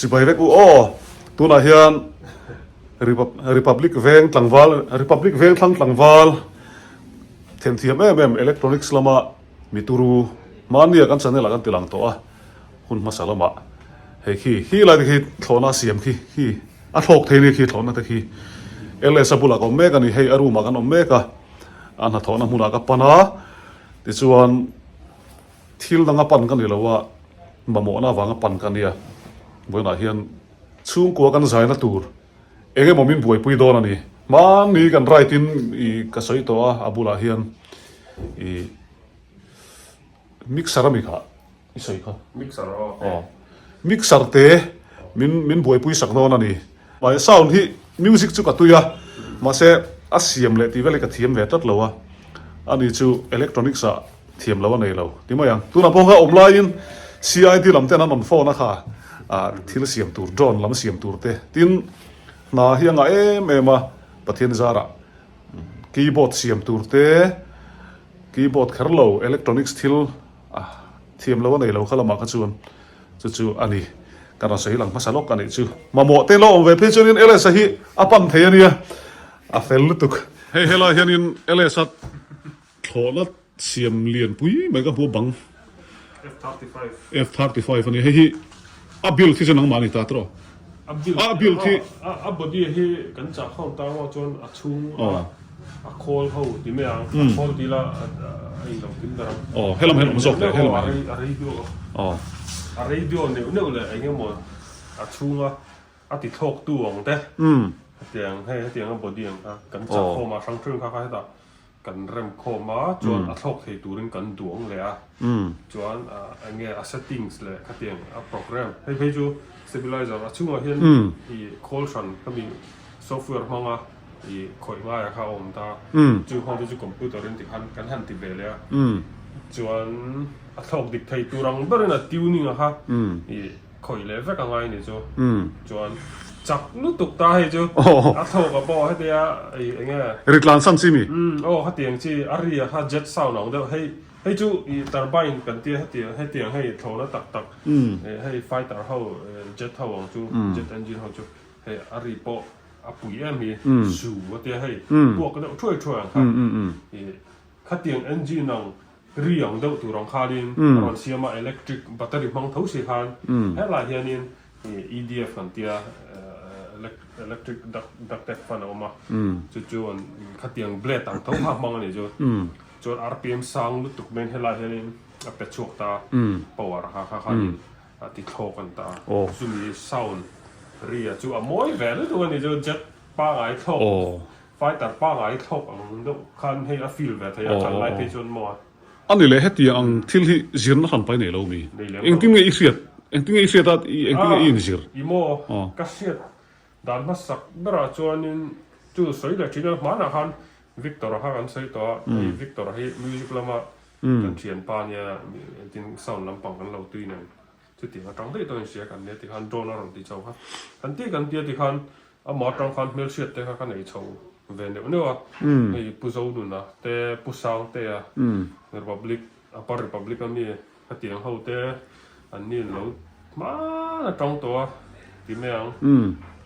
สิไปเวกตัวน่ะเฮียนRepublic เวงตังวาล Republic เวงทั้งตังวาลเทนเทียมอิเล็กทรอนิกส์ละมามีตูรูมันเนี่ยกันสันนี่ละกันติลังตัวหุ่นมาสารมาเฮ้ยขี้อะไรที่ถอน่าเสียมขี้อัดหกเทนี่ขี้ถอน่าที่เอเลสบุลากอเมกันนี่เฮ้ยอารูมากันอเมกะอันนั้นถอน่ามุนากับปนาที่ส่วนทิลดังกับปันกันนี่แล้วว่ามาโมน่าวางกับปันกันเนี่ยบนอาเฮียนช่วงกัวกันใจนะตูร์เองมันมีบุยปุยโดนนี่มันนี่กันไรตินอีกระสอยตัวอาบุลาเฮียนอีมิกซ์อะไรมิค่ะอีสอยค่ะมิกซ์อ๋อมิกซ์เตะมินบุยปุยสักโน่นนี่มาซาวน์ที่มิวสิกจุกตุยะมาเสอาเซียมเลยที่เวลากับเทียมเวทัดเลยวะอันนี้จูอิเล็กทรอนิกส์เทียมเลวในเราที่มาอย่างตัวนั้นพงศ์อมไลน์ CIT ลำเต้นนั้นนนโฟนะคะที่เราเสียมตูร์โดรนลำเสียมตูร์เตะทินน่าเฮียงมาประเทศจาระคีย์บอร์ดเสียมตูร์เตะคีย์บอร์ดเครื่องเราอิเล็กทรอนิกส์ทิลเทียมเลวในเราเขาละมากันจู่อันนี้การใช้หลังภาษาโลกกันนี่จู่มาโมเตโลเวทจนินเอเลสฮีอปันเทียนี่เฟลลุตุกเฮ้ยลาเฮียนินเอเลสัตโถนัดเสียมเลียนปุยเหมือนกับพวกบัง F35 ฟันนี่เฮ้ยบิลที่จะนั่งมานี่ตาตรอบิลที่บดีที่กันจากเข้าตาว่าจนชุ่มโคลเขาดีไหมอ่ะโคลดีละไอ้เรากินดาให้เราไม่สกเลยให้เราอะไรดูอะไรดูเนี่ยเลยไอ้เงี้ยมันชุ่มติดทอกตัวของแต่เตียงให้บดีกันจากเข้ามาทั้งครึ่งค่าๆต่อกันเริ่มเข้ามาจนทอกให้ตัวนึงกันดวงเลยจนไอ้เงี้ย settings เลยเตียงโปรแกรมให้จูstabilizer ชุ่มเห็นอีโคลชันก็มีซอฟต์แวร์มั้งอีคอยง่ายเขาอมตาจู่ห้องที่จู่คอมพิวเตอร์ที่กันหันติดเลยจนทอกดิกไทยตัวรังบริณาติวนิ่งอีคอยเลเวลกันง่ายนี่จนจับลุตุกตาให้จู่ทอกกับบอกให้เดียไอ้เงี้ยริดลันซันซิมีให้เตียงที่อารีให้เจ็ตซาวน์น้องเดียวให้จู่อีตาร์ไบน์กันเตียให้เตียงให้โทนตักให้ไฟตาร์เขาเจ็ตเขาของจู่เจ็ตเอนจินเขาจู่ให้อารีโปปุ๋ยมีสูว่าเตียให้พวกกันช่วยครับขัดเตียงเอนจินนังเรียงเดาตัวรองคาดินรอนเสียมาอิเล็กทริกแบตเตอรี่มังเท่าสิคันให้หลายอย่างนี้EDF กันเตียอิเล็กทริกดักเต็กฟันออกมาจู่ขัดเตียงเบลดต่างเท่าภาพมังนี่จู่ RPM สังลุตุกเมนให้หลายอย่างนี้เป็ดชกตาปวดค่ะติดโทกันตาจู่มีซาวน์เรียจู่มวยแหวนตัวนี้จู่เจ็ดป้าไอ้ทอกไฟตัดป้าไอ้ทอกอันนั้นคันให้ฟิลแบบที่อาจารย์ไล่ไปจนหมดอันนี้เลยให้ตีอังที่จีนนั่งไปไหนเรามีเองที่ไงอีเสียดเองที่ไงอีเสียดเองที่ไงอีนจีร์อีโมกัสเซียดดานมาสักเบราจวนนี้จู่สวยเลยทีเดียวมาหน้าฮันวิกตอร์ฮักันใส่ตัววิกตอร์ให้มิวสิกละมากันเชียนปาเนี่ยจริงสาวลำปังกันเราตีนั่นจุดที่มาจังได้ตัวเสียกันเนี่ยที่ฮันโดนอะไรที่เจ้าครับกันที่กันที่ฮันหมอจังฮันเมลเชียดที่ฮันไอ้เจ้าเวนเดอร์เนี่ยว่าไอ้ผู้สาวดูนะแต่ผู้สาวแต่Republic Republic ก็มีขัดเตียงเขาแต่อันนี้เรามาจังตัวที่เมือง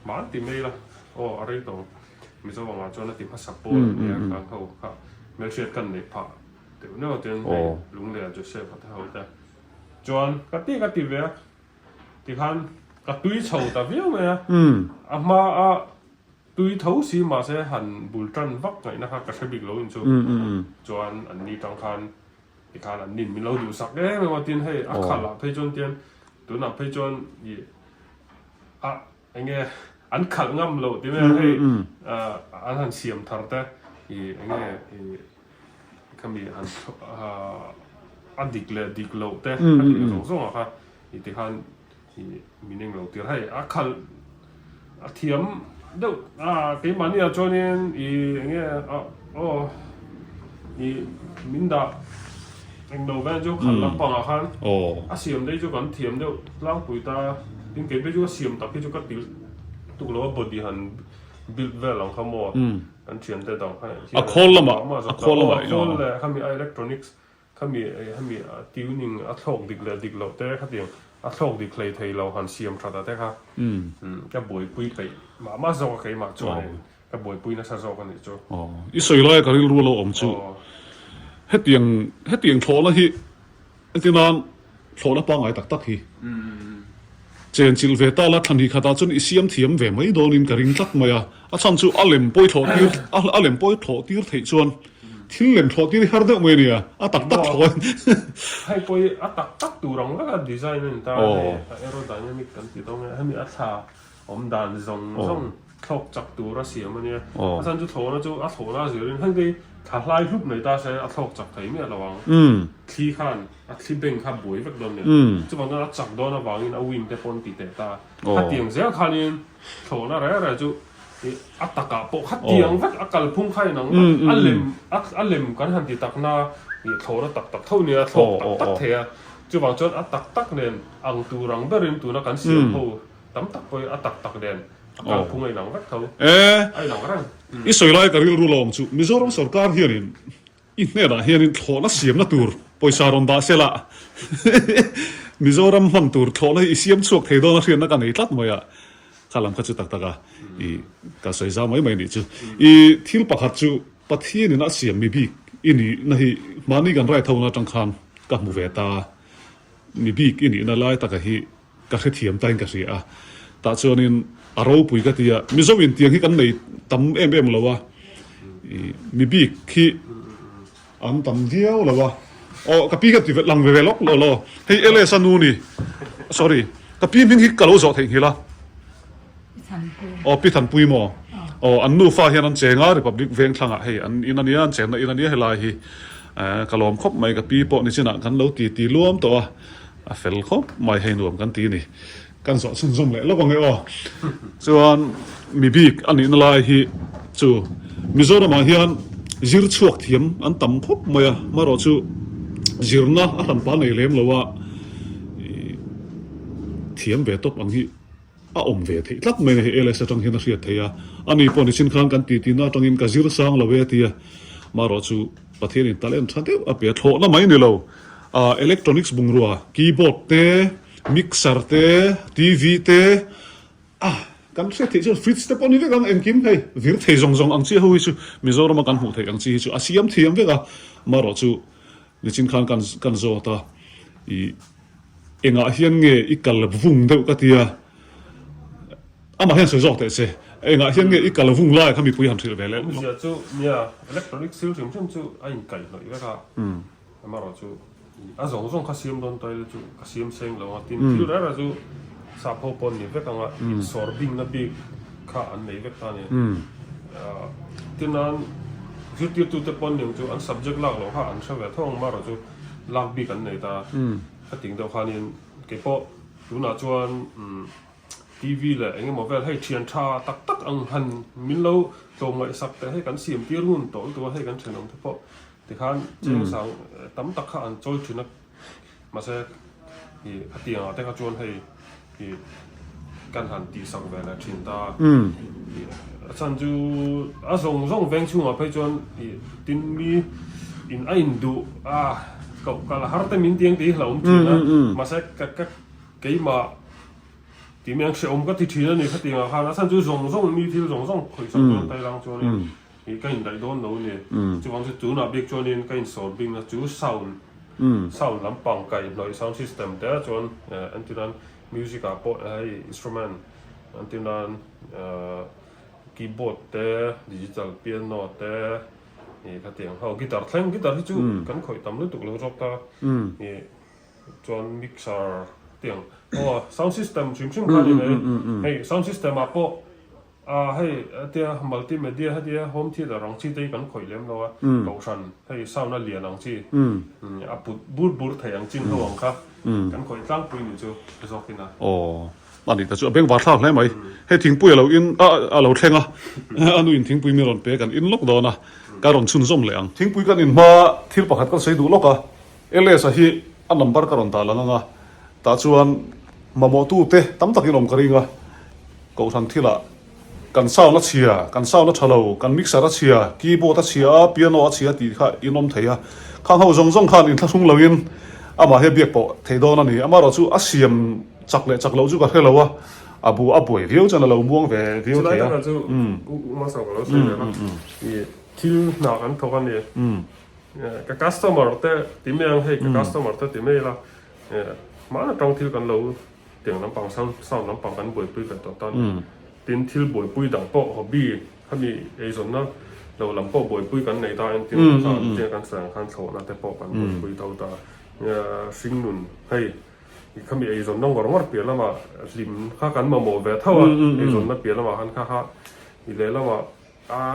มาที่เมืองละอะไรตัวไม่ใช่ว่าจนที่ภาษาโปรเนี่ยกันเขาครับเมลเชียดกันในผ่าเดี๋ยวเนี่ยเดี๋ยวลุงเลียจะเชฟเขาแต่จนกัดที่เวียที่ฮันกัดตุยเฉาแต่เวียไหมมาตุยเท้าสีมาเสียหันบุลจันวักไงนะครับกับเชบิกโลอินซูจวนอันนี้จังคันอีกคันอันนี้มีเราอยู่สักไม่ว่าตีนให้อักขระเพจนเตียนตัวนั้นเพจนอีไอ้เงี้ยอันขัดงำเราที่ไม่ให้อันหันเสียมทาร์เตอีไอ้เงี้ยก็มีอันดิกเราแต่อันนี้ส่งอะครับอีที่คันมีเนื้อเราตีให้อักขระเทียมเดี๋ยวที่มันเนี่ยจนเนี่ยอีเงี้ยอีมินดาเองดูแม่จู่ขันลำปังอ่ะคันเสียมได้จู่กันเทียมเดี๋ยวล้างปุ๋ยตาถึงเก็บไปจู่เสียมตักไปจู่ก็ติดตุกแล้วบดีหันบิลเวลหลังขโมยอันเชียนแต่ดองให้โคลละมั้งโคลละมั้งโคลเลยเขามีอิเล็กทรอนิกส์เขามีติวนิ่งทอกดิกเลยแต่เขาเดียว a thok di clay thei lo han siam thada te kha ka boi pui pe ma zo ka ma chu ka boi pui na sa zo ka ni chu i soi lai ka ril ru lo om chu hết tiếng thổ là hi tiếng nan thổ là bang ai tak tak hi chen chil ve ta la than hi khata chun i siam thiam ve mai don in ka ring tak maya a chan chu alem poi thlo tir alem poi thlo tir thei chuan thil lem thlo tir har de mai nia a tak tak thlo hai poi a tak tu rong la design nin ta aerodynamic kan ti dong ha mi a tha om dan zong thok chak tu ra siam ania a chan chu thlo na chu a thlo na zirin hang dei thà lai lúc này ta sẽ ăn thóc chặt thấy mẹ là vàng khi khan ăn khi bên khan bùi vắt đòn này chứ còn nó chặt đòn nó vàng in áo win để phun tịt ta hát tiếng dễ khan in thổ nó rẻ rồi chú ăn tắc cả bộ hát tiếng vắt ăn cả phun khai nắng ăn lem cái hàng tịt tắc na thổ nó tắc thâu nè thổ tắc thế chứ bằng chốt ăn tắc nên ăn tu răng bê rin tu nó cắn xiêm hô tắm tắc với ăn tắc đèn ăn phun này nắng vắt thâu ai nắng răng i soi lai ka ril ru lom chu Mizoram sarkar hianin in ne da hianin thona siam na tur poisa ron da sela Mizoram man tur thona i siam chuak thei do na rian na ka nei tlat moya khalam kha chu tak taka i ka soi za mai ni chu i thil pakhat chu pathian in a siam mi bi ini na hi mani kan rai thona tang khan ka mu ve ta mi bi ini na lai ta ka hi ka khe thiam tain ka ria ta chuanin aro pui ka tia Mizoram tiang hi kan nei tam em lo wa mi bi khi an tam diao lo wa o ka pi ka ti lang ve lok lo hei ele sanu ni sorry ka pi ming hi ka lo zo thei hi la o pi than pui mo o an nu fa hian an chenga republic veng thlanga hei an in ania an cheng na in ania helai hi ka lom khop mai ka pi po ni china kan lo ti luam to a fel khop mai hei nuam kan ti ni kan zo sun zum le lo nge o chuan mi bik an in lai hi chu Mizoram a hian zir chuak thiam an tam khop maya maro chu zirna a han pa nei lem lowa thiam ve top ang hi a om ve thei tlat mai he ele sa tang hin a riat theya ani pon sin khan kan ti na tang in ka zir sang lo ve tia maro chu pathian in talent thate a pe thlo na mai ni lo electronics bungrua keyboard te mixer te TV te kan se thei chu fridge te pon ni ve kan en kim hei vir thei zong ang chi hui chu Mizoram kan hu thei ang chi chu asiam thiam ve ka maro chu ni chin khan kan zo ta i enga hian nge ikal vung deuh ka tia ama hian se zo te se enga hian nge ikal vung lai khami pui han thil ve le bây giờ chú nhà electronic siêu chừng chừng chú anh cày rồi cái cả mà rồi chú giống giống cái xiêm đòn tay chú cái xiêm sen là tin chú đó là chú sạp hồ pon như vậy cả ngà sorbing nó bị khá anh này vậy ta này tin anh chú tiêu tu tập pon những chú anh subject lạc rồi khá anh sẽ về thông mà rồi chú lạc bị cái này ta cái tiếng đầu khá nên cái bộ chú nào chú anh TV là anh em về hay truyền tra tắc tắc anh hành min lâu tổ ngoại sắc để hay cắn xiêm tiêu luôn tổตัวhay cắn truyền động thế bộ thì khan trên sáng tắm tắc khan trôi chuyện mà sẽ thì tiền ở đây các chuan hay thì căn hẳn tỷ sang về là truyền ta chẳng chú giống giống ven chung mà phải chuan thì tin mi in anh đủ cậu cả là hard min tiếng tí là ông chuyện mà sẽ các cái mà thì mình sẽ ôm cái thị này cái tiền hàng sản xuất giống mi thiếu giống khởi sản xuất tay lang cho nên thì cái hiện đại đón đâu nè chứ bằng chú nào biết cho nên cái số bình là chú sound làm bằng cái nội sound system đó cho anh tin rằng music hay instrument anh tin rằng keyboard thế digital piano thế thì cái tiền hậu guitar thì chú cần khởi tầm lúc tục lâu rồi ta thì cho mixer tiếng sound system chim cái này hey sound system bộ hey tia multimedia hay tia home theater rong chi tây kan khoi lem lo cầu san hey sound na lian rong chi bur thai ang chin ho ang kha kan khoi tlang pui ni chu zokina ani ta chu beng wa thla hlai mai he thing pui lo in lo thlenga anu in thing pui mi ron pe kan in lok do na ka ron chun zom le ang thing pui kan in ma thil pakhat kan sei du loka ele sa hi a number ka ron ta langa ta chuan mamo tu te tam tak inom karinga ko than thila kan sound la chia kan sound la thalo kan mixer la chia keyboard la chia piano la chia ti kha inom theya khang ho zong zong khan in thasung loin ama he biak po thei don ani ama ro chu a siam chak lo chu ka khelo wa abu aboi riu chan lo muang ve riu Chulai thei ta chu ma sa lo se la i thil na kan thokan ni ka customer te timeng hei ka customer te timei la ma na tong thil kan lo tiang lam pang sau lam pang kan boi pui ka to tan tin thil boi pui dang po hobby khami ei zon na lo lam po boi pui kan nei ta en tin ka tiang kan sang kan tho na te po kan boi pui tau ta sing nun hei khami ei zon nong ngor pia lama lim kha kan ma mo ve thawa ei zon na pia lama han kha i le lama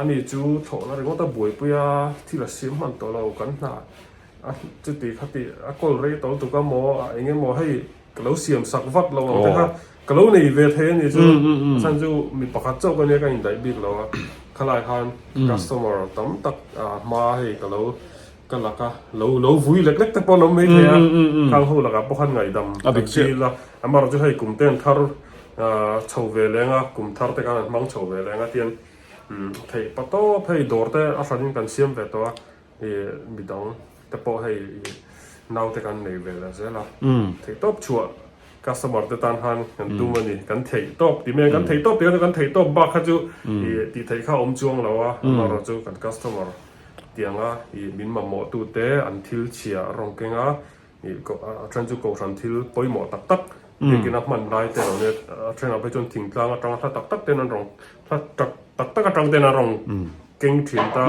ni chu tho na ringo ta boi pui a thila sim man to lo kan na chu ti khati a kol re to tu ka mo enge mo hei kalau siam sak vat lo ang te kha kalau nei ve the ni chu san chu mi pakhat chau ka ne ka in dai bik lo khalai khan customer tam tak ma hei kalau kalaka lo vui lek lek te pon om me the khang ho laka pokhan ngai dam chi la amar chu hei kum ten thar chho ve lenga kum thar te kan mang chho ve lenga tian thei pato phei dor te a sanin kan siam ve to mi dong te po hei nau te kan nei ve la zela thei top chua customer te tan han kan tu mani kan thei top ti me kan thei top te kan thei top ba kha chu ti thei kha om chuang lo wa amar chu kan customer tianga i min ma mo tu te an thil chia rong kenga i ko tran chu ko ran thil poi mo tak tak lekin ap man lai te lo ne tren ap chon thing tlang atang tha tak tak te nan rong tha tak tak atang te na rong keng thin ta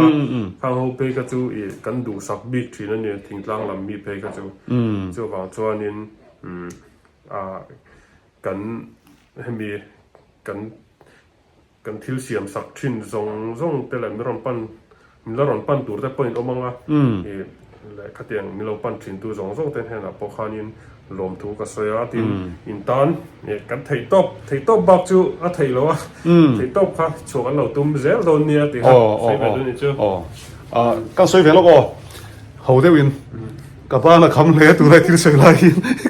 khang ho pe ka chu i kan du sak big thin an ne thing tlang lam mi pe ka chu chu wa chuan in kan hemi kan thil siam sak thin zong te la mi ron pan mi lo ron pan tur te point omanga le khatiang mi lo pan thin tu zong ten hena po khanin lom thu ka soya tin in tan kan thei top bak chu a thei lo a thei top kha chuan lo tum zel don nia ti ha sei ve du ni chu ka soi ve lo ko ho de win ka ba na kham le tu lai thil sei lai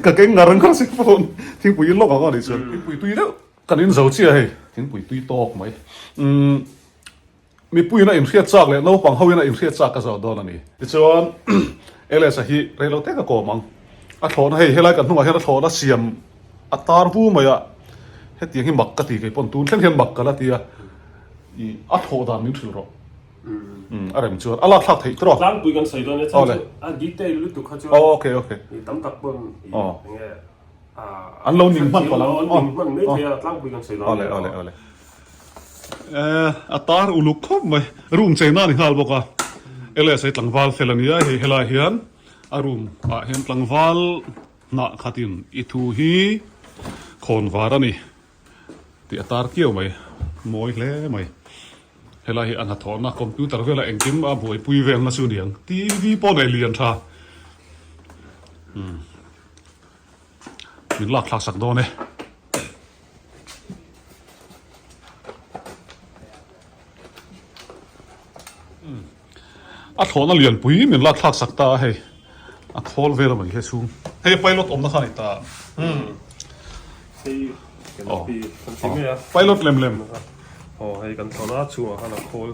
ka ke ngarang ka se phone thing pui lo ka ni chu pui tui lo kan in zo chi hei thing pui tui tok mai mi pui na in khiat chak le no pang ho na in khiat chak ka zo don ani ti chuan ele sa hi re lo te ka ko mang a thon hei helai kan hnunga hera thona siam a tar bu maya he tiang hi mak ka ti ke pon tun thlen hen mak ka la ti i a tho da mi thil ro arem chuan ala thak thei tro tlang pui kan sei don ne chu a detail lu tu kha chu okay i tam tak pon nge an lo ning man pa la man me thia tlang pui kan sei don ole a tar uluk khop mai room cheina ni hal boka ele sei tlangwal felania he helai hian a room a hen tlangwal na khatin I thu hi khon war ani ti atar kiau mai moi hle mai helai hi an ha thona computer vela engkim a boi pui vel na su niang tv pon ai lian tha min lak thak sak do ne a thona lian pui min lak thak sak ta hei a khol vela mai he chung hei pilot om na khani ta sei kan pi kan sei me pilot lem hei kan thona chu hana khol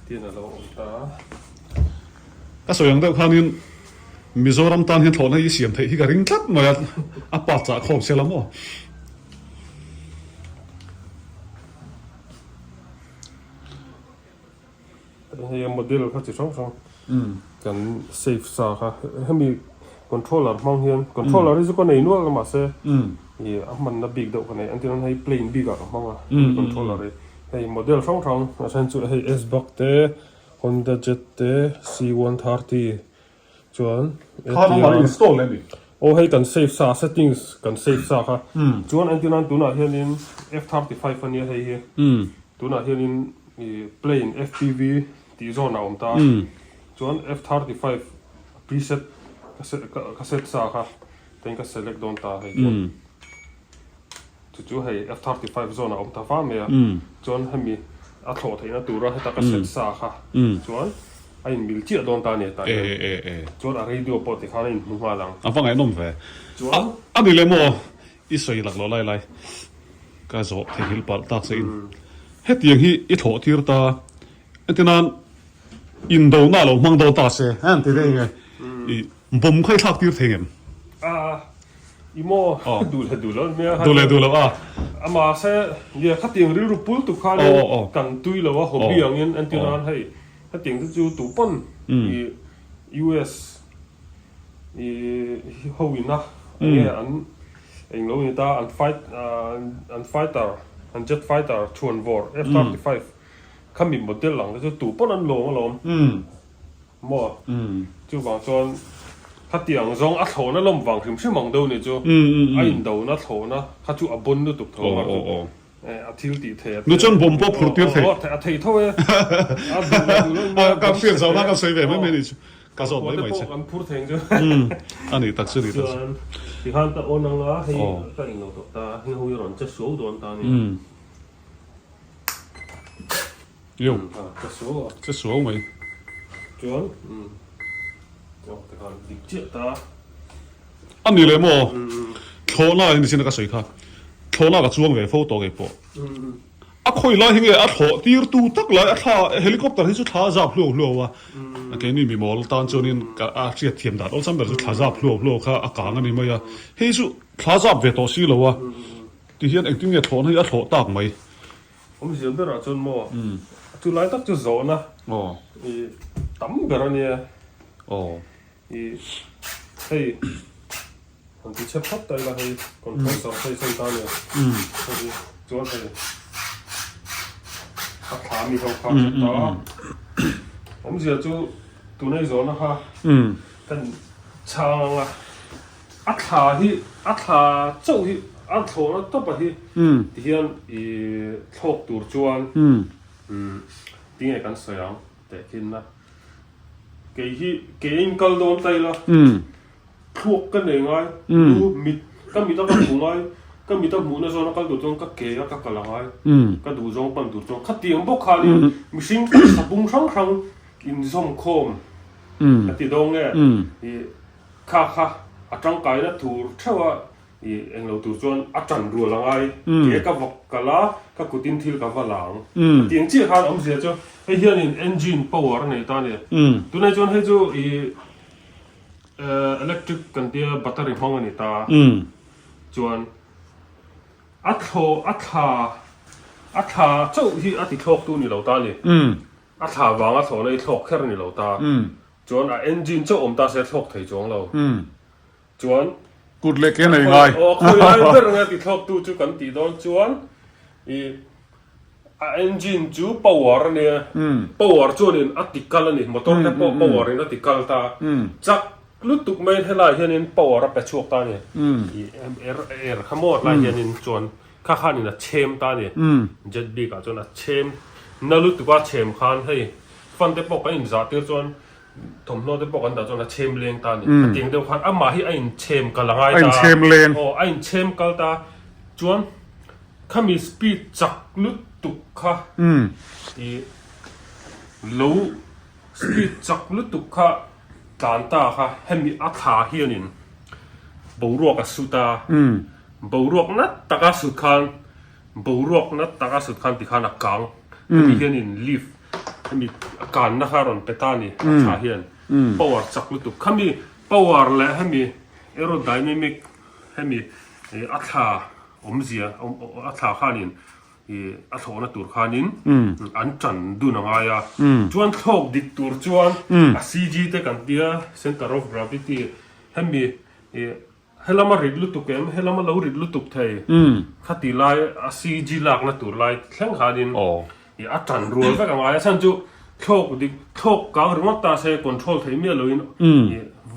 tin a lo ta ka soyang deuh khanin mizoram tan hian thona hi siam thei hi ka ring tlat mai a pa cha khom selamo hei model kha chi song kan save sa kha hemi controller mang hian controller hi ko nei nual ma se i man na big do kan nei antin hei plain big a manga controller hei model song asan chu hei S box te Honda Jet te C130 chuan khan ma install le ni hei kan save sa settings kan save sa kha chuan antin an tuna hian in F35 ania hei hi tuna hian in plain FPV ti zona om ta chuan F35 preset cassette sa kha ten ka select don ta hei chu hei F35 zona om ta fa me chuan hemi a tho theina tura heta cassette sa kha chuan a in mil chi don ta ne ta chuan a radio pot ti khan in hma lang avanga nom ve chuan ani le mo I soi lak lo lai ka zo the hil pal tak se in he tiang hi I tho thir ta entinan in do na lo mang do ta se han ti dei nge I ผมค่อยทักตีเทง อีโมดูแล้วเนี่ย ดูแล้วอามาเสเนี่ยขัดยังริรุปุลตุกขานี่กันตุยแล้วว่าหอบอย่างเงี้ยอันที่นั้นให้ขัดยังจะจูตุปนอี US อีฮาวินะเนี่ยอันเองเราเนี่ยตาอันไฟเตอร์อันเจ็ตไฟเตอร์ชวนวอร์ F-35ขมิ้นโมเดลหลังก็จะตุปนอันโลมาลมมั่วจู่บางส่วนขัดยังซองอัดโถนะลมวางถึงชื่อมังดูเนี่ยจู่ไอ้อินโดนะโถนะขัดจู่อับบนดูตุกโถมาอาทิตย์ตีเทปนึกจนผมพบผุดตีเทปอาทิตย์เท่าไหร่กับเสียงสาวนักกับเสียงไม่ไม่ดิกระสอบไม่ไหวใช่อันพูดถึงจู่อันนี้ตักสิที่ฮันตะโอนังละให้ก็อินโดตุกตาให้เขาอยู่หลังจะสู้โดนตานี่อยู่จะสู้ไหมจู่แต่การดิบเจ็ดตาอันนี้เลยมั้งโคน่านี่สินักสวยค่ะโคน่ากับช่วงเวฟโฟโต้เก็บปะคุยไล่หิ้งเลยโถตีร์ตูตักไล่ท่าเฮลิคอปเตอร์ที่สุดท่าจับพลัววะแกนี่มีมอลตันจนินกับเสียเทียมดัดอัลซัมเบอร์สุดท่าจับพลัวค่ะอากาศอันนี้ไม่อะเฮ้ยสุดท่าจับเวทอสีแล้ววะที่เห็นเอ็งติ้งเนี่ยโถนี่โถตักไหมผมเชื่อเบอร์จนมั่วจุดไล่ตักจุดโซนนะตั้มเบอร์เนี่ยเฮ้ยคนที่เช็ดพัดได้ละเฮ้ยคนที่สอบใส่ตาเนี่ยเฮ้ยจวนเฮ้ยขามีเขาขาต่อผมเชื่อจู่ตัวในโซนนะคะกันช่างอ่ะขาเจ้าที่โถนะตัวไปที่เห็นทอกตัวจวนที่ไงกันสยามแต่กินนะเกี่ยงกัลโดนใจละพวกกันเองไงดูมิดก็มีตั้งหมูไงก็มีตั้งหมูในโซนกัลโดนก็เกี่ยก็กลังไงก็ดูจงปันดูจงขัดเตียงพวกขานี่มิชิงสบุงช่างครั้งอินส่งโคมตีดงเนี่ยข้าอาจังไก่นะถูเท่าว่าเอ็งเราถูจวนอาจันรัวละไงเกี่ยกับวักกะละก็กุตินทิลกับว่าหลังเตียงจี้ขาอมเสียจ้ะให้เฮียนี่เอนจินพาวเวอร์ในตอนนี้ตัวในจวนให้จู่electric กันเดียแบตเตอรี่ห้องนี่ตาจวนอัฐเจ้าที่อัฐิทอกตัวนี่เราตานี่อัฐวางอัฐในทอกแค่นี่เราตาจวนเอนจินเจ้าอมตาเสียทอกไทยจวงเราจวนกุดเล็กแค่ไหนไงโอ้คุยอะไรเรื่องนี้ติดทอกตัวจู่กันติดโดนจวนengine จู่ power เนี่ย power จู่นี่อัติกัลนี่มอเตอร์เนี่ย power นี่อัติกัลตาจักลุตุกไม่ให้ลายเฮียนิน power รับไปช่วงตาเนี่ยขโมยลายเฮียนินจวนข้านี่นะเชมตาเนี่ยจะดีกับจวนนะเชมนั่นลุตุกว่าเชมขันให้ฟันเตปอกกันอินจัดเดียวจวนถมโน้ตเตปอกกันแต่จวนนะเชมเลี้ยงตาเนี่ยเตียงเดียวขันมาให้ไอ้เชมกัลไงตาไอ้เชมเลี้ยงไอ้เชมกัลตาจวนข้ามีสปีดจักลุตุกค่ะลูสปีดจักลุตุกค่ะการตาค่ะให้มีอัฐาเฮียนินบูรวกสุดาบูรวกนัดตากาสุดคันบูรวกนัดตากาสุดคันที่ขานักกังให้มีเฮียนินลีฟให้มีการนักการอนเปตานี่อัฐาเฮียนพาวเวอร์จักลุตุกข้ามีพาวเวอร์และให้มีแอโรไดนามิกให้มีอัฐาอมเสียอัฐาขานินอัฐานัตัวขานินอันจันดูนังไงอ่ะจวนทบดิตัวจวนCG เตกันเดีย Center of Gravity ให้มีให้เรามาริดลุตุกเอ็มให้เรามาเล่าริดลุตุกไทยขัดตีไล่CG หลักนัตัวไล่แข่งขานินอัจันรัวไปกันไงฉันจู่ทบดิทบกางเรื่องตาเซ่คอนโทรลไทยมีอะไร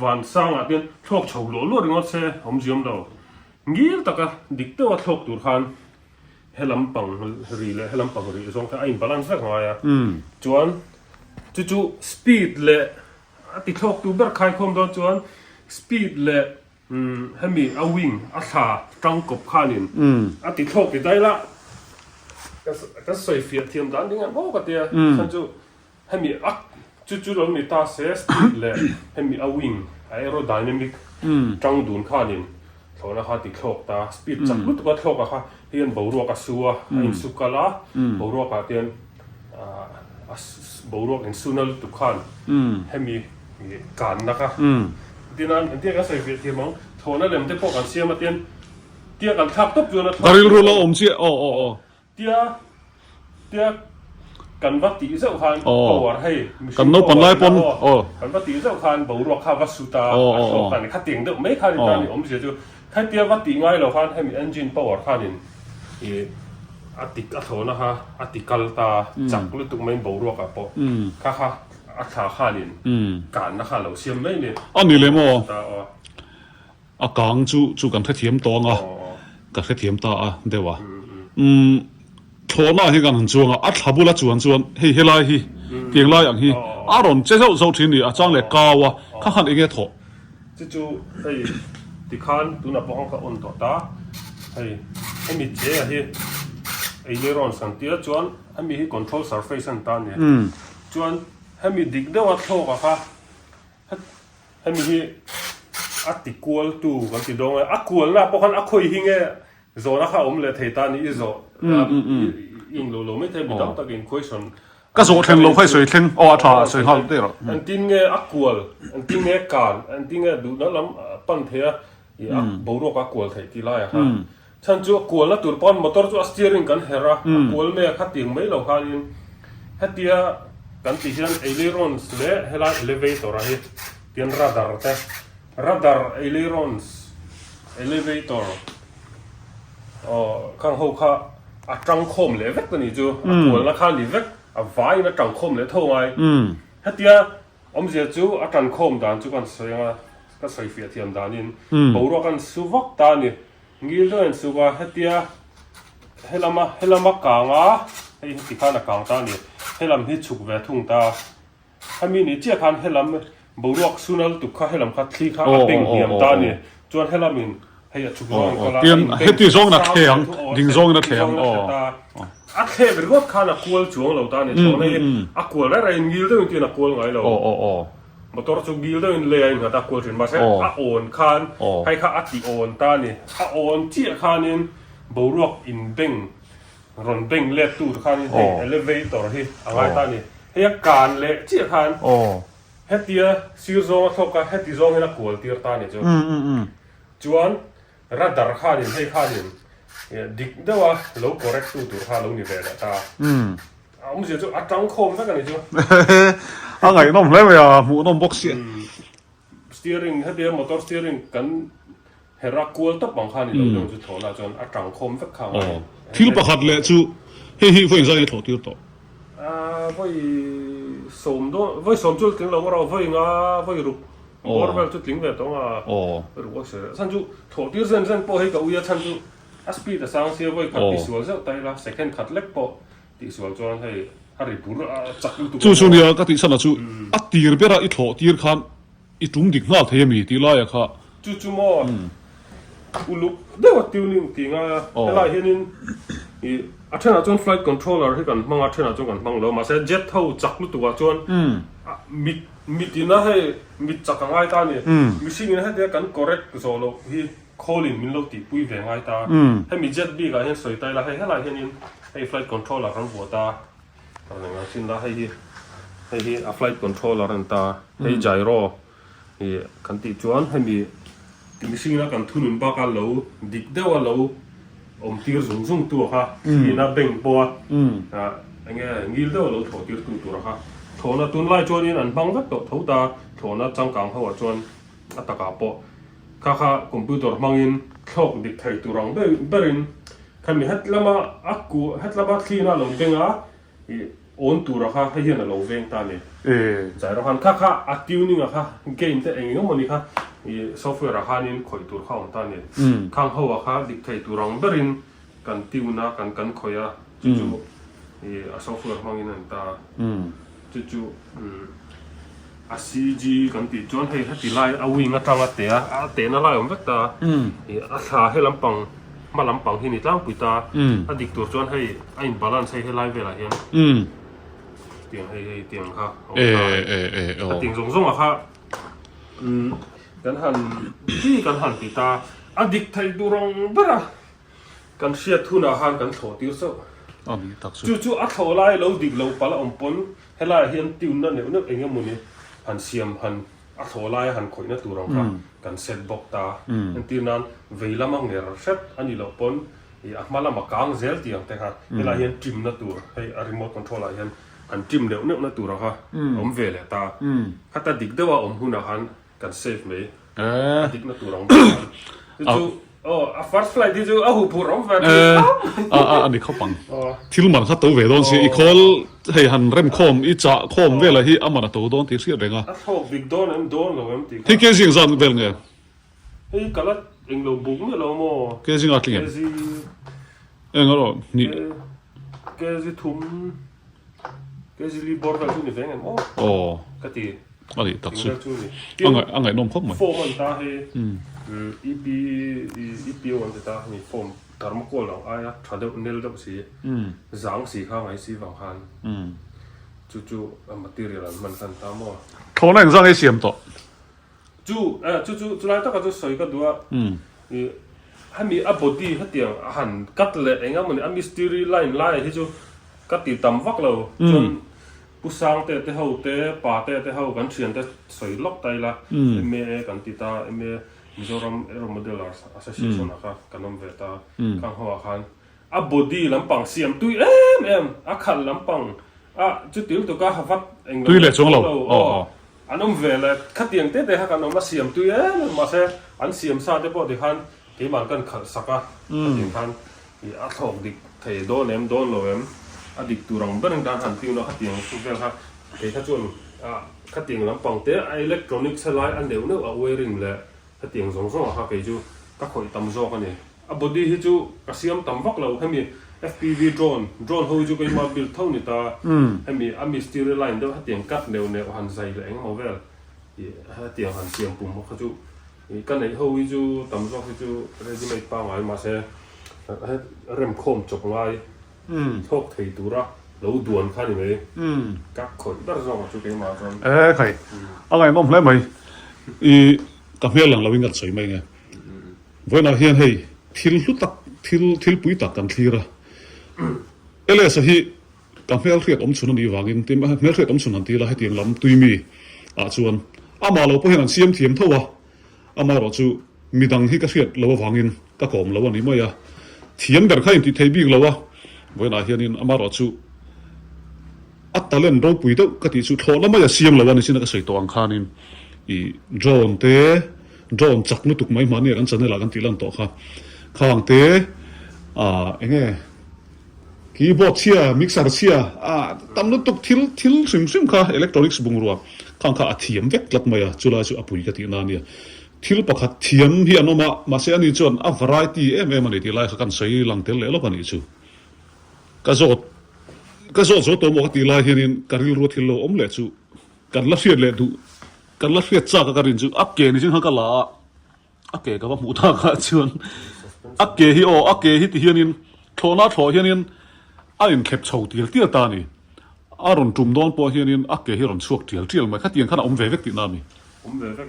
วันสร้างอ่ะเป็นทบชาวโลลเรื่องเซ่ผมจำได้งี้ตะกะดิกตัวทบตัวขันเฮลัมปังรีเลยเฮลัมปังรีส่งแต่ไอ้บาลานซ์กันไงอ่ะจวนจู่สปีดเลยติดทบตัวเบอร์ใครคมโดนจวนสปีดเลยให้มีเอาวิ่งอัฐาจังกบขานินติดทบติดได้ละก็ใส่เฟียเทียมดันดิ้งอ่ะบอกกันเดียฉันจู่ให้มีจู่เรามีตาเสียสปีดเลยให้มีเอาวิ่งไอโรไดนามิกจังดูนขานินเขานะคะติดทบตาสปีดจับลุตก็ทบอะค่ะเตียนบูรัวกับซัวอินสุกละบูรัวกับเตียนบูรัวอินสุนัลตุกขันให้มีการนะคะ tin an tia ka sai ti mong thona lem te po kan siam ma tin tia kan thak top chu na daril ru lo om chi o tia kan va ti zau khan power hei kan no pan lai pon kan va ti zau khan bo ro kha va su ta kan kha ting de mai khan ta ni om se chu kha tia va ti ngai lo khan hei engine power khan in e atik a thona ha atikal ta chak lu tuk mai bo ro ka po kha a tha khan in kan na kha lo siam mai niอันนี้เลยมั้ง ta o อากางจูกันแค่เทียมตองอ่ะกันแค่เทียมตาอ่ะเดี๋ยววะโทน่าที่กันจวงอ่ะอัดทับุละจวนเฮ้ยไรฮีเกียงไรอย่างฮีอารอนเจ้าเจ้าทีนี่อาจารย์เล็กกาวะข้าขันเองโถจู่ไอ้ที่คันตัวนับห้องก็อุ่นต่อตาไอ้มีเจ้าที่ไอ้เนรอนสังเกตจวนไอ้มีที่ control surface สันตันเนี่ยจวนไอ้มีดิกเดวัดโถกะค่ะไอ้มีที่อัติกวลตูกันติดงอักกวลนะพวกกันอักคุยหิงเงี้ยโซนนะคะผมเลยเทตานี่โซยิงโลไม่เทบิดต้องตะกิน question ก็ส่งเทนลงให้สวยเทนอ๋อถ่าสวยเขาได้หรออันที่เงี้ยอักกวลอันที่เงี้ยการอันที่เงี้ยดูนั่นล้ำปั้นเทียอีอักบูรุกอักกวลเทกี่ไล่ค่ะฉันจู่กวลแล้วตัวปั้นมอเตอร์จู่ steering กันเฮระกวลไม่ขัดติงไม่เหล่าคันฮัตเตียกันติฉันเอลิรอนส์เนี่ยเฮล่า elevator อะเฮเตียน radar เต้ radar ailerons elevator ข้างหัวข้าจังคมเลยเวกตัวนี้จู่กวลแล้วข้าลีเวกไว้นะจังคมเลยเท่าไงฮัตเตียผมเสียจู่จังคมด่านจู่กันเสียงก็ใส่เฟียเทียมด่านินบูรกันสุวักด่านี่งี้เรื่องสุวักฮัตเตียเฮลามากางอ่ะไอ้ที่ข้านักกางด่านี่เฮลามฮิตฉุกเวทุ่งตาถ้ามีนี่เจ้าคันเฮลามบูรกสุนัลตุกข้าเฮลามคัดที่ข้าเป็นเหี่ยมด่านี่จวนเฮลามินให้ฉุกร้อนก็ละเตียนเฮตีซองนัดเทียงดิงซองนัดเทียงอักเทเป็นรถข้านักกวลจวงเราด่านี่จวนนี้อักกวลอะไรงี้เรื่องที่นักกวลไงเรามอเตอร์จูกิลเดอร์เลยนะตะกวลถึงมาใช่อาโอนคานให้ข้าอัติโอนตานี่อาโอนเจี๊ยคานินบูรกอินเบงรอนเบงเล็ดตูดคานินให้เอเลเวเตอร์ที่อะไรตานี่ให้การเละเจี๊ยคานให้เตียซีโซนทบกับให้ตีโซนให้นักกวลตีตานี่จ้ะจวนรัดดาร์คานินให้คานินดิกเดี๋ยวว่าโลกอร์เรกตูตัวข้าลงนี่เวลาตาผมเสียจู่อัดจังคมสักกันนี่จ้ะอะไรน้องเล่ไปอ่ะหมูน้องบ็อกซี่steering ถ้าเดี๋ยวมอเตอร์ steering กันเฮรักกวลตับบางคันนี่เราเดินจุดโถนะจนอัดจังคมสักครั้งที่ลูกประคัดเลยจู่เฮ้ยผู้หญิงใส่ถอดที่ต่อไว้สมด้วยไว้สมจุดถึงเราไว้งาไว้รูบอร์เวลจุดถึงแบบต้องรู้ว่าเสียฉันจู่ถอดที่เส้นพอให้กับอุ้ยฉันจู่อัสปีดสังเสียไว้กับติสวลเจ้าไตละ second ขัดเล็กพอติสวลจวนให้อะไรปุ๊ระจักจู่เนี่ยก็ติดสนับจู่อัดตีร์เบราอีถอดตีร์ขันอีจุ่มดิ่งหน้าเทียมีตีไล่อะค่ะจู่มออุลุเดี๋ยวติวนิ่งติงอ่ะเวลาเห็นนี่อัชนาจวน flight controller ให้กันมังอัชนาจวนกันมังเรามาเสีย jet เท่าจักลุตัวจวนมิดนะให้มิดจักง่ายตาเนี่ยมิสิ่งนี้ให้เดียกัน correct ก็โซโลที่ calling มินเราติปุยแหงง่ายตาให้มี jet บีกันเห็นสวยตาละให้เวลาเห็นนี่ให้ flight controller กันหัวตาอะไรเงี้ยสิ่งละให้flight controller กันตาให้ gyro นี่กันติจวนให้มีติมสิ่งละกันทุนบ้ากันเราดิกเดียวเราอมตีร์สูงตัวค่ะที่น่าเบ่งปัวอย่างเงี้ยงี้เดียวเราถอดตีร์ตัวค่ะถอดน่ะตุนไล่จวนนี่นั่นบังก็ตกทุ่งตาถอดน่ะจังกังเขาว่าจวนอัตกาปอค่ะคอมพิวเตอร์มังอินคล็อกดิกไทตัวรังเบรินคันมีเฮ็ดละมาอักกูเฮ็ดละมาที่น่ะลงเบ่งอ่ะโอนตัวค่ะให้เห็นน่ะลงเบ่งตาเนี่ยใจเราคันค่ะอัดติวนี่อ่ะค่ะเกมแต่เองก็มันนี่ค่ะซอฟต์แวร์รานินคอยตัวเข้าตาเนี่ยข้างเขาว่าค่ะดิกไทตัวรังเบรินกันติวนะกันคอยอ่ะจู่ซอฟต์แวร์มังอินนั่นตาจู่CG กันติจวนให้ติไล่เอาวิ่งมาทางเตะน่าไล่ผมเวกตาขาให้ลำปังมาลำปังที่นี่ตั้งปุยตาดิกตัวจวนให้ไอ้บาลานซ์ให้ไล่เวลาเห็นเตียงให้เตียงค่ะเตียงส่งอ่ะค่ะกันหันที่กันหันปีตาดิกไทยดูรองเบล่ากันเชียร์ทุนอาหารกันโถติวโซ่จู่อัดโถไล่เราดิกเราปลาอมปนให้ไล่เห็นติวนั่นเนี่ยนึกเองก็มันนี่หันเสียมหัน a thaw lai han khoina turang kha kan set bok ta an tin nan veilama nger set ani lo pon I ahmala makang zel tiang te kha hela hian trim na tur hei a remote control a hian an trim deuh neuh na tur kha om ve le ta khata dik dewa om huna han kan save me dik na turang chu a first flight di chu a hu pur om vaอันนี้เขาปังที่มันเขาตัวเวดอนสิอีกคนให้หันเริ่มคอมอีจ่าคอมเวลาที่อามันตัวดอนที่เสียเรงอ่ะ a thaw big don em don lo em ti ที่เกจิงซันเวลไง hei kala eng lo buk me lo mo เกจิงอัดลิง kezi เอ็งก็รอนี่ kezi thum kezi li bor va chu ni veng em o อ๋อ ka ti อันนี้ตักสุด chu ni อันไหนนมครบไหม form an ta he EP on ta ni form thermocol lo aya thade nel da si zang si kha ngai si wang han chu material an man kan ta mo โทรนั่งสั่งให้เสียมต่อ chu lai ta ka chu soi ka dua ha mi a body ha tiang han kat le enga mon a mystery line lai hi chu ka ti tam vak lo chun pusang te ho te pa te ho kan thian te soi lok tai la me kan ti ta me Mizoram Aero Modelers Association ka kanom ve ta kang ho khan a body lampang siam tui em a khal lampang a chu til to ka havat eng tui le chong lo anom ve le khatiang te ha kanom ma siam tui ma se an siam sa te po de khan ke man kan khal saka khatiang khan I a thok dik thei don lo em a dik turang ban dan han ting no khatiang tu vel ha ke kha chun a khatiang lampang te electronic salai an neu a wiring le khatiang zong ha ke chu ka khoi tam zo ka ni a body hi chu ka siam tam vak lo hemi FPV drone ho chu ke ma bil thau ni ta hemi a mystery line do khatiang kat neu han zai le eng mo vel I khatiang han siam pum mo kha chu kan nei ho hi chu tam zo hi chu ready made pa ngai ma se rem khom chok lai thok thei tura lo duan kha ni me ka khoi dar zo chu ke ma zon ใครอะไรนมแล้วไหมอีกับเพื่อนหลังเราวิ่งกันสวยไหมไงเวลาเฮียนให้ทิลลุตักทิลปุยตักกันทีละเลยสิฮีกับเพื่อนเรียกอมชุนนี่วางอินทีมเพื่อนเรียกอมชุนนันทีละให้เตียงลำตุยมีชวนมาเราพวกเห็นเสียมเทียมเท่าวะมาเราจูมีดังที่กระเสียดเราวางอินตะกอมเราวันนี้ไม่อะเทียมแบบใครที่เทบีเราวะเวลาเฮียนินมาเราจูอัตตาเล่นเราปุยเต้ากติจูโทแล้วไม่จะเสียมเราวันนี้สินะก็ใส่ตัวอังคานินอีโดรนจักนุตุกไม่มาเนี่ยกันจะเนี่ยหลังกันตีลังต่อค่ะข้างเตเองคีย์บอร์ดเชียมิกเซอร์เชียตำนุตุกทิลซิมค่ะอิเล็กทรอนิกส์บุงรัวข้างข้าเทียมเวกลัดมาจุฬาจุอปุยกันตีนาเนี่ยทิลประคัดเทียมที่อันนั้นมาเสียนี่จวนวาไรตี้มันนี่ที่ไล่กันใส่ลังเตลเลยแล้วกันนี่จูก็โจตัวหมวกตีไล่เห็นการิลรัวทิลโลเล่จูการลักเสียเลยดูกันลักเสียจากกันรินจูอักเกนี่จึงฮักกันละอักเกก็ว่าหมูทากชวนอักเกฮิที่เฮียนินโทน่าโถเฮียนินอันเข็บชาวเดียลเตี้ยตานี่อารอนจุ่มโดนปอเฮียนินอักเกฮิรอนชวกเดียลไหมขัดยังขนาดเวกตินามีเวก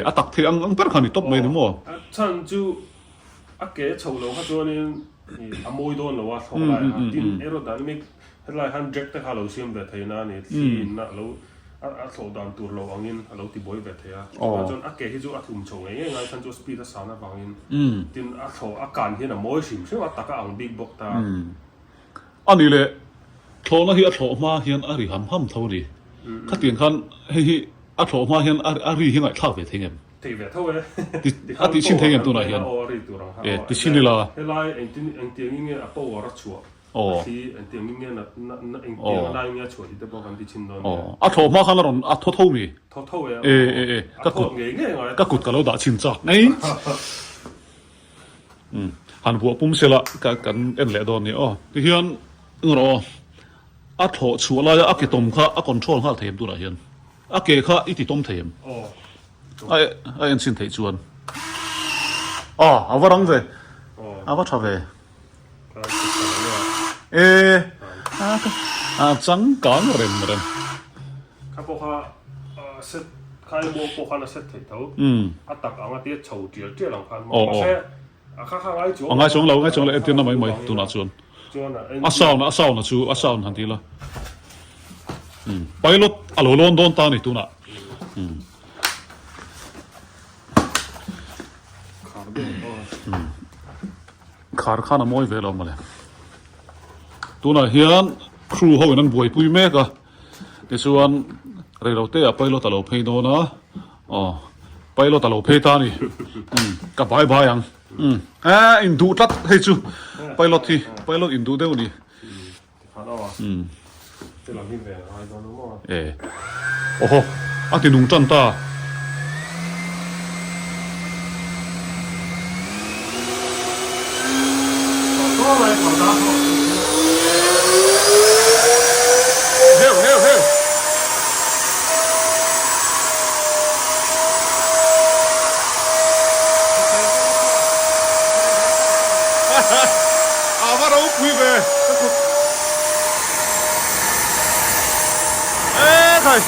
อัตักเทียงเปิดขันนี่ตบไม่หนึ่งมั้งฉันจูอักเกชาวโลกชวนนี่อโมยโดนหรือว่าชาวไรดินเอโรไดนามิกเฮลัยฮันเจ็กต์ฮาโลเซียมเวทเฮียนานี่ที่น่ะเราโซดานตัวเราวังอินเราติบอยเวทเฮียจนอักเกฮิจูอัทุ่มชงไงฉันจูสปีดสารวังอินดินอักโซอาการเฮียน่ะมวยชิมใช่ไหมตักอ่างบิ๊กบ็อกตาอันนี้เลยโทน่าเฮียโทมาเฮียนอาริฮัมเท่านี้ขัดยังขันเฮียโทมาเฮียนอาริเฮียนไงท่าเวทเฮียนที่เวทเท่าไหร่ที่ชินเฮียนตัวไหนเฮียนที่ชินนี่ละเฮลัยเอ็งเตียงเงี้ยอ่ะปวดชัวที่เอ็งเตียงเงี้ยน่ะเอ็งเตียงได้เงี้ยชัวที่จะบอกกันที่ชินโดนโทมาขันเราท่ามีเท่าก็กุดกันเราด่าชินจ้าไงหันหัวปุ่มเสละกันเอ็นเล่ดอนนี่ที่เฮียนรอโถชัวร์เลยเกต้มข้าคอนโทรลข้าเทียมตัวไหนเฮียนเกข้าอีติต้มเทียมเอ็นสินเทียจวนเอาว่ารังเวเอาว่าชอบเวจังกังเรนข้าพวกข้าเซตข้าโมพวกข้าน่ะเซตเท่าตักอ่างเตี้ยชาวเจียหลังพันมาเช่ข้าไอ้จวงเราเอ็นเตียนน่ะไม่ตัวน่ะจวนอาสาวนะชูอาสาวทันทีละไปรถอโลลอนโดนตานี่ตัวน่ะ khar khana moi ve lo ma le tuna hian crew ho nan buai pui me ka ti chuan relo te a pilot alo phei do na pilot alo phei ta ni ka bai bai ang in du tlat hei chu pilot in du deu ni这两边的还有那么， oho ati nung chan ta 多来跑大跑，嘿。avaro pui ve kai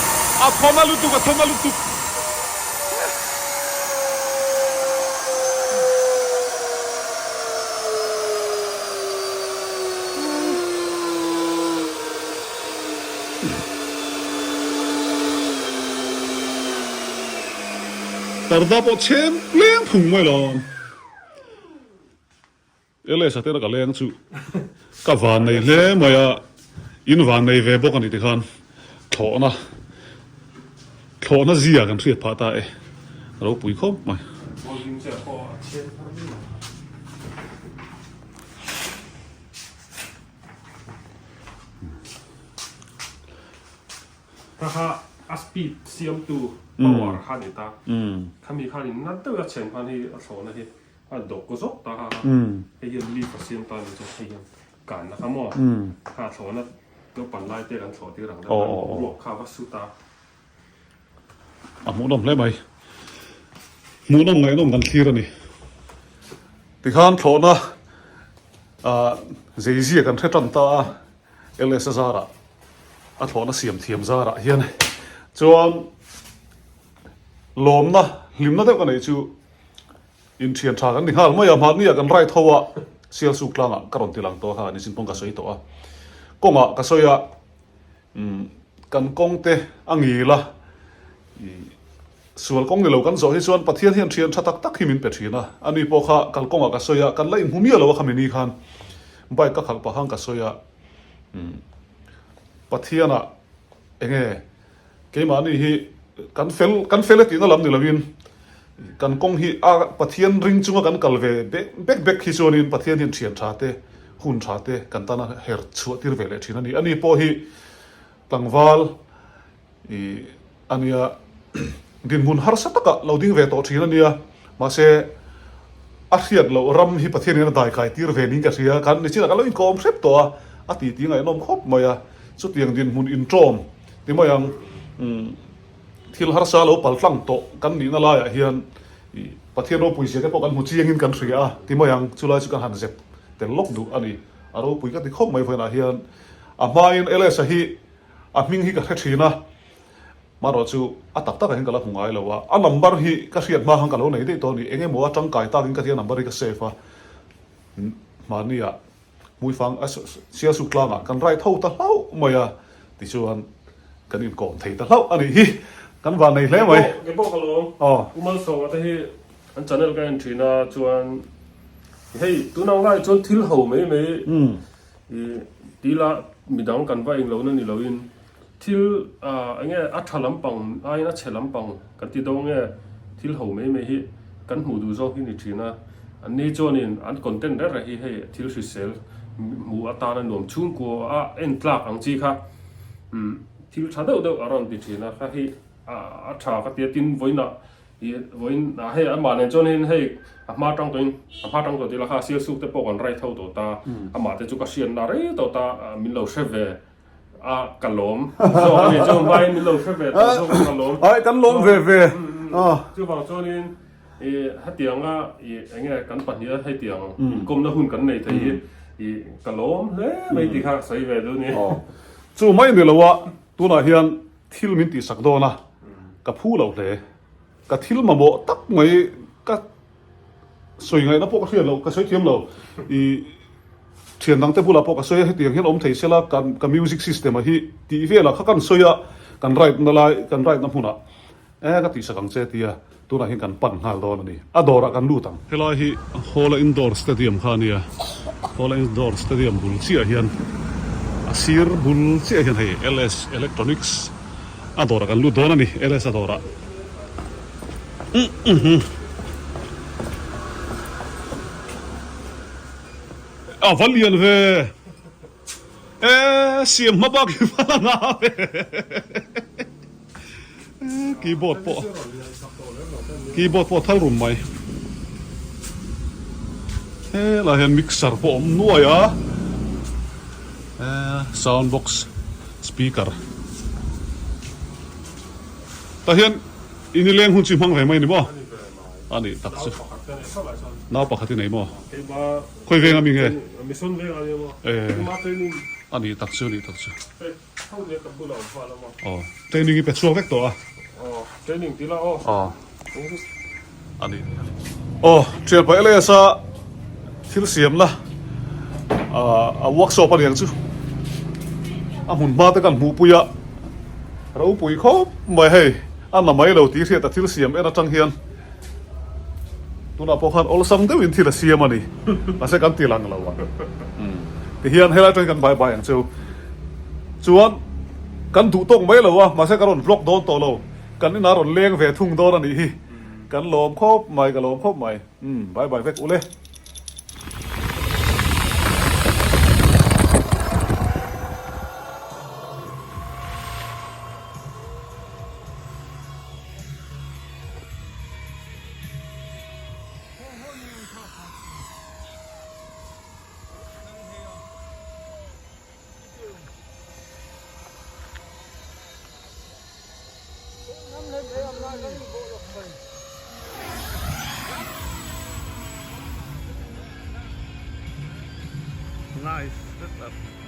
a thoma lutu tarda po chem leng phung mai lon ele sa te ka leng chu ka van nei le maya in van nei ve bok ani ti khan thona zia kan thriat pha ta e ro pui khom mai 我已经在花钱了。ถ้าฮะอัสปีดเสียมตูปาวาร์คันนี่ตาถ้ามีคันนี้นั่นตัวเฉียนพันที่อัศวนะที่อันดอกก็ซกตาฮะไอ้ยังรีบเสียมตานี่จะไอ้ยังการนะครับมั่วถ้าอัศวนะตัวปั่นไล่เตะกันสอดที่หลังได้รวบข้าววัสดุตา หมูนมเลยไหมหมูนมไงนมกันทีละนี่ที่ข้างโถนะเจียกันเทจันตาเอเลสซาระโถนะเสียมเทียมซาระเฮียนจวนลมนะลิมนะเด็กกันไหนจูอินเทียนชากันนี่ฮะไม่ยอมหันนี่กันไรทัวเสียสุกลางกระรอนตีหลังตัวฮะนี่สินปงกระสวยตัวกงกระสวยกันกงเตอังยีละส่วนกงในเรากันสอยส่วนปะเทียนเทียนเทียนชัดตักหิมินเป็ดทีนะอันนี้พอข้ากันกงกับสอยกันไล่หุ่มเมียเราว่าคำนี้คันใบก็ขังปะหังกับสอยปะเทียนอ่ะเองเกี่ยมันนี่ฮีกันเฟลตีนั่นลำนี่ละวินกันกงฮีปะเทียนริงจุงกันกัลเวเบกฮิส่วนนี้ปะเทียนเทียนเทียนชาเตหุ่นชาเตกันตานะเฮร์ชัวตีร์เวลทีนั่นนี่อันนี้พอฮีตังวาลอันนี้ดินมุนฮาร์สัตกะเราดิ้งเวทอทีนั่นเนี่ยมาเสอาเซียนเรารำฮิปะเทียนนี่ได้ใครตีร์เวนิงกันเสียกันในที่นั้นเราอินคอมเซปตัวอาทิตย์ยังไงน้องครบมาสุดยังดินมุนอินโทรมที่มายังที่ฮาร์ซาเราปัลฟังโตกันนี่นั่นแหละเฮียนปะเทียนเราปุยเสียกันพวกกันมุจียังอินกันเสียที่มายังจุฬาจุกันหันเซปแต่ล็อกดูอันนี้เราปุยกันที่ครบไม่เพื่อนเฮียนมาอินเอเลสฮีมิงฮีกันเทียนะมาเราจูตักเห็นกันละหงายแล้วว่านัมเบอร์ฮีก็เสียดมาหังกันแล้วไหนได้ตัวนี้เองมัวจังไก่ตากินกันที่นัมเบอร์ฮีก็เซฟมาเนี่ยมุ้ยฟังเสียสุกลางกันไรเท่าตะเล่าไม่ติชวนกันอินก่อนทีตะเล่าอันนี้ฮีกันวันไหนแล้วไหมเก็บพวกกระโหลกกูมาส่งว่าที่อันจันทร์กันทีน่ะชวนเฮ้ยตัวน้องไล่ชวนทิลหูไม่ดีละมีดังกันว่าเองเรานั่นนี่เราอินที่อันเงี้ยอัฐลำปังอันนี้เฉลำปังกันที่ตรงเงี้ยที่หูไม่ฮิกันหูดูโซ่ที่นี่ทีนะอันนี้จวนนี่อันคอนเทนต์อะไรให้ที่สุดเซลหมู่อัตราหน่วมชุ่มกัวเอ็นตลักอังจีค่ะที่ชาเดาเดาอารมณ์ทีนะค่ะให้อัฐาก็เตียตินไว้นะให้อันมาเนี่ยจวนนี่ให้มาตั้งตัวที่ราคาเสียสุดแต่ปกันไรเท่าตัวตาอันมาแต่จุกเสียนอะไรตัวตามินเราเชฟเวกันล้มsoอันนี้จะไม่มีโลกแค่แบบกันล้มกันล้มเว่就ฝั่งโซนนี้ให้เตียงอย่างเงี้ยกันปัญญาให้เตียงกลมแล้วหุ่นกันในที่กันล้มเฮ้ยไม่ตีค่ะใส่เวดูนี่จู่ไม่เนี่ยละวะตัวน่ะเฮียนทิลมินตีสักโดนะกับผู้เราเลยกับทิลมาโบตักไม่กับสวยไงนะพวกเสียเรากับสวยเทียมเราเทียนตั้งแต่ผู้หลับพวกสวยให้เตียงเห็นอมไทยเสละกันมิวสิกซิสเต็มที่ทีวีละเขากันสวยกันไรนั่นไรกันไรนั่นพูน่ะ ก็ติดสักกังเจตีตัวนั้นเห็นกันปั่นหาดอนนี่อดอระกันลู่ตังเฮลาฮีฮอลอินดอร์สเตเดียมข้านี่ฮอลอินดอร์สเตเดียมบุลเชียเฮียนซีร์บุลเชียเฮียนให้ LS Electronics อดอระกันลู่ดอนนี่ LS อดอระวันเลียนเวเสียงมาบอกกี่ฟังนะเวคีย์บอร์ดพอทั้งรุ่มไหมเราเห็นมิกเซอร์พอมนัวอ่ะซาวด์บ็อกซ์สปีกเกอร์แต่เห็นอินเลี้ยงหุ่นชิมังไหมนี่บ่อันนี้ตักสุดน้าปากที่ไหนบ่คุยเวงมีไงอันนี้ตักสุดนี่ตักสุดอ๋อเทรนนิ่งเป็นช่วงเวกตัวเทรนนิ่งที่ละอันนี้เชียร์ไปเลยซะที่เสียมละวักโซปอะไรอย่างจู่หุ่นมาแต่กันหมูปุยะเราปุยเขาไม่ให้อันนั้นไม่เราตีเสียแต่ที่เสียมจังเฮียนตัวน่ะพอคันอลซัมเดวินที่เสียมันนี่มาเสกันตีหลังเราที่เฮียนให้เราจนกันบายอย่างจู่จวนกันถูกต้องไหมเหรอวะมาเสกันรอนบล็อกโดนตัวเรากันนี่น่ารอนเลี้ยงเวทุ่งโดนนี่กันลมครบใหม่กันลมครบใหม่บายเวกอุเล่Nice.